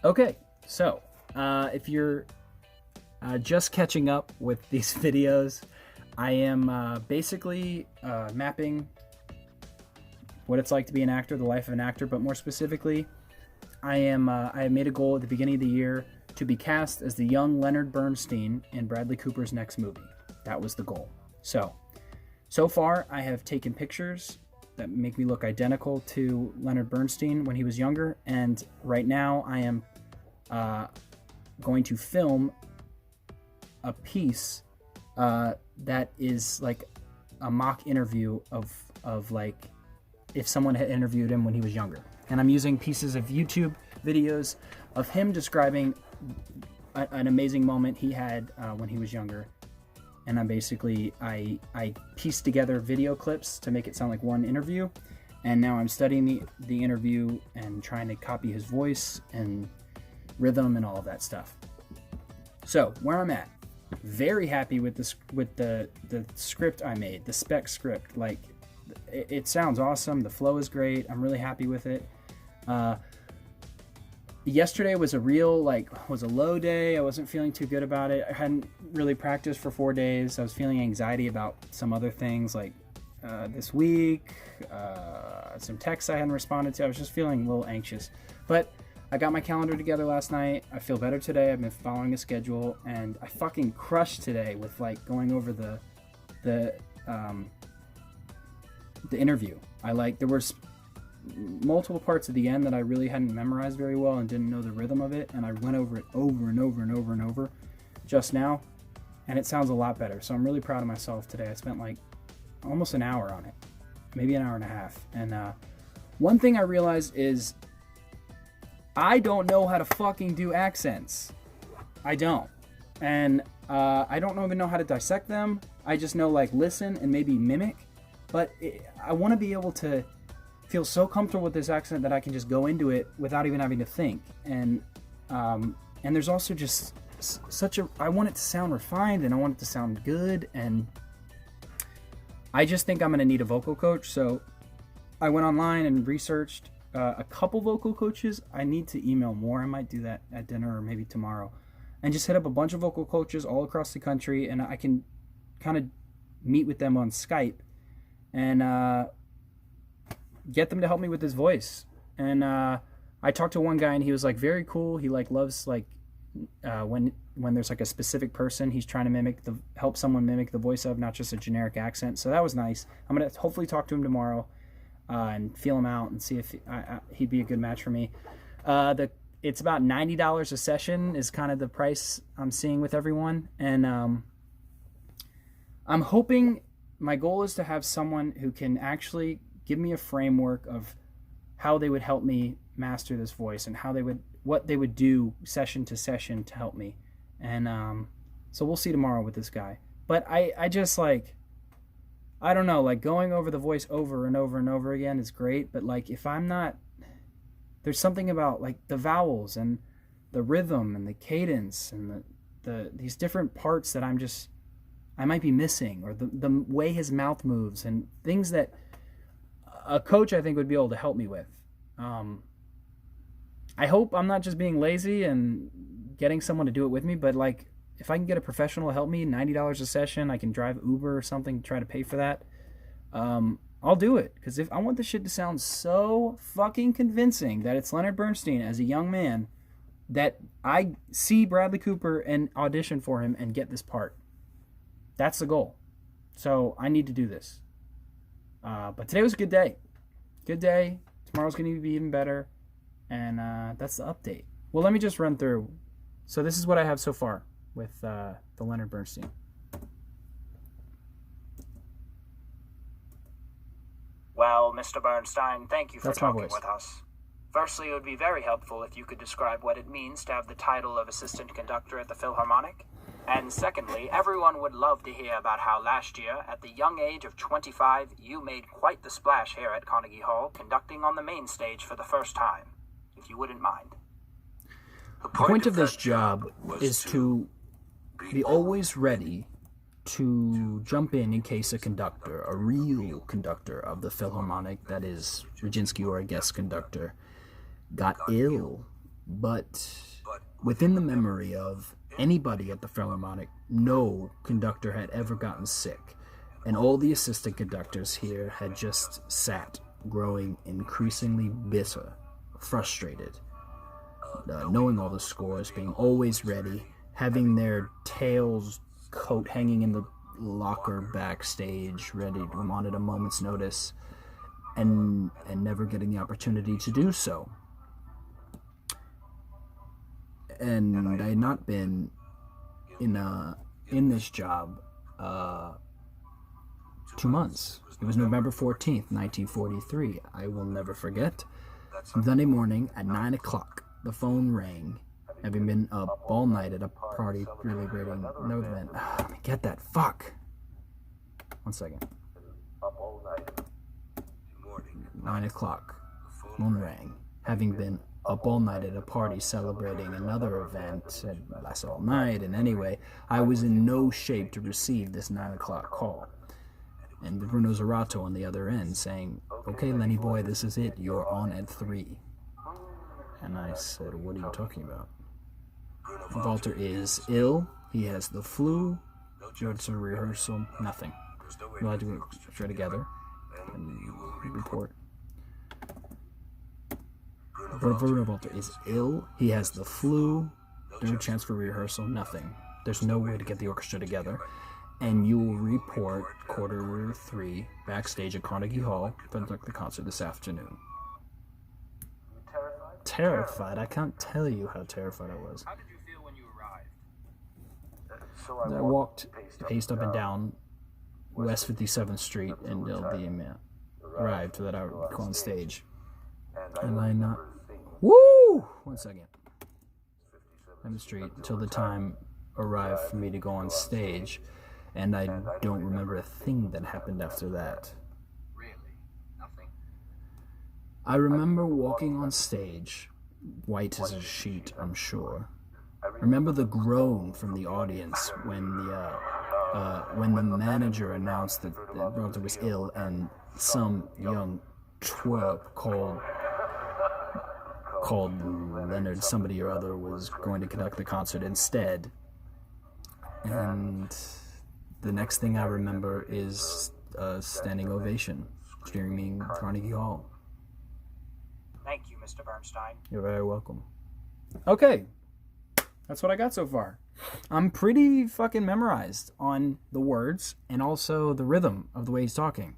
Okay, so if you're just catching up with these videos, I am basically mapping what it's like to be an actor, the life of an actor, but more specifically, I have made a goal at the beginning of the year to be cast as the young Leonard Bernstein in Bradley Cooper's next movie. That was the goal. So far, I have taken pictures that make me look identical to Leonard Bernstein when he was younger, and right now I am going to film a piece that is like a mock interview of like if someone had interviewed him when he was younger. And I'm using pieces of YouTube videos of him describing an amazing moment he had when he was younger. And I'm basically, I pieced together video clips to make it sound like one interview. And now I'm studying the interview and trying to copy his voice and rhythm and all of that stuff. So where I'm at, very happy with the script I made, the spec script. Like it sounds awesome. The flow is great. I'm really happy with it. Yesterday was a low day. I wasn't feeling too good about it. I hadn't really practiced for 4 days. I was feeling anxiety about some other things like this week, some texts I hadn't responded to. I was just feeling a little anxious. But I got my calendar together last night. I feel better today. I've been following a schedule, and I fucking crushed today with like going over the interview. There were multiple parts at the end that I really hadn't memorized very well and didn't know the rhythm of it, and I went over it over and over and over and over just now, and it sounds a lot better. So I'm really proud of myself today. I spent like almost an hour on it, maybe an hour and a half. And one thing I realized is I don't know how to fucking do accents. I don't. And I don't even know how to dissect them. I just know like listen and maybe mimic. But I want to be able to feel so comfortable with this accent that I can just go into it without even having to think. And there's also just I want it to sound refined and I want it to sound good. And I just think I'm going to need a vocal coach. So I went online and researched a couple vocal coaches. I need to email more. I might do that at dinner or maybe tomorrow. And just hit up a bunch of vocal coaches all across the country. And I can kind of meet with them on Skype and get them to help me with his voice. And I talked to one guy and he was like very cool. He like loves like when there's like a specific person he's trying to help someone mimic the voice of, not just a generic accent. So that was nice. I'm gonna hopefully talk to him tomorrow and feel him out and see if he'd be a good match for me. It's about $90 a session is kind of the price I'm seeing with everyone. And I'm hoping, my goal is to have someone who can actually give me a framework of how they would help me master this voice and what they would do session to session to help me. And so we'll see tomorrow with this guy. But I just like, I don't know, like going over the voice over and over and over again is great. But like if I'm not, there's something about like the vowels and the rhythm and the cadence and these different parts that I might be missing, or the way his mouth moves and things that a coach I think would be able to help me with. I hope I'm not just being lazy and getting someone to do it with me, but like if I can get a professional to help me, $90 a session, I can drive Uber or something, try to pay for that. I'll do it, because if I want the shit to sound so fucking convincing that it's Leonard Bernstein as a young man, that I see Bradley Cooper and audition for him and get this part. That's the goal. So I need to do this. But today was a good day. Good day. Tomorrow's going to be even better. And that's the update. Well, let me just run through. So this is what I have so far with the Leonard Bernstein. Well, Mr. Bernstein, thank you for talking with us. Firstly, it would be very helpful if you could describe what it means to have the title of assistant conductor at the Philharmonic. And secondly, everyone would love to hear about how last year, at the young age of 25, you made quite the splash here at Carnegie Hall, conducting on the main stage for the first time, if you wouldn't mind. The point of this job is to be always ready to jump in case a conductor, a real conductor of the Philharmonic, that is Reginsky or a guest conductor, got ill But within the memory of anybody at the Philharmonic, no conductor had ever gotten sick, and all the assistant conductors here had just sat, growing increasingly bitter, frustrated, knowing all the scores, being always ready, having their tails coat hanging in the locker backstage, ready at a moment's notice, and never getting the opportunity to do so. And I had not been in this job 2 months. It was November 14th, 1943. I will never forget. Sunday morning at 9 o'clock, the phone rang. Having been up all night at a party celebrating no event. Let me get that. Fuck. 1 second. 9 o'clock, phone rang. Having been up all night at a party celebrating another event, it lasted all night, and anyway, I was in no shape to receive this 9 o'clock call. And Bruno Zerato on the other end saying, "Okay, Lenny boy, this is it. You're on at 3. And I said, "What are you talking about?" Walter is ill. He has the flu. It's a rehearsal. Nothing. We'll have to go straight together and report. Bruno Walter is ill. He has the flu. No chance for rehearsal. Nothing. There's no way to get the orchestra together. And you will report 2:45 backstage at Carnegie Hall for the concert this afternoon. Terrified? I can't tell you how terrified I was. How did you feel when you arrived? I paced up and down West 57th Street until the arrived so that I would go on stage. And I not... Woo! 1 second. On the street until the time arrived for me to go on stage. And I don't remember a thing that happened after that. Really? Nothing? I remember walking on stage, white as a sheet, I'm sure. I remember the groan from the audience when the manager announced that Walter was ill and some young twerp called Leonard somebody or other was going to conduct the concert instead. And the next thing I remember is a standing ovation streaming Carnegie Hall. Thank you, Mr. Bernstein. You're very welcome. Okay. That's what I got so far. I'm pretty fucking memorized on the words and also the rhythm of the way he's talking.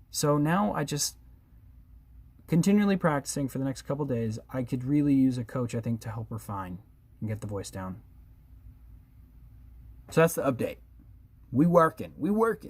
So now I just continually practicing for the next couple days. I could really use a coach, I think, to help refine and get the voice down. So that's the update. We working.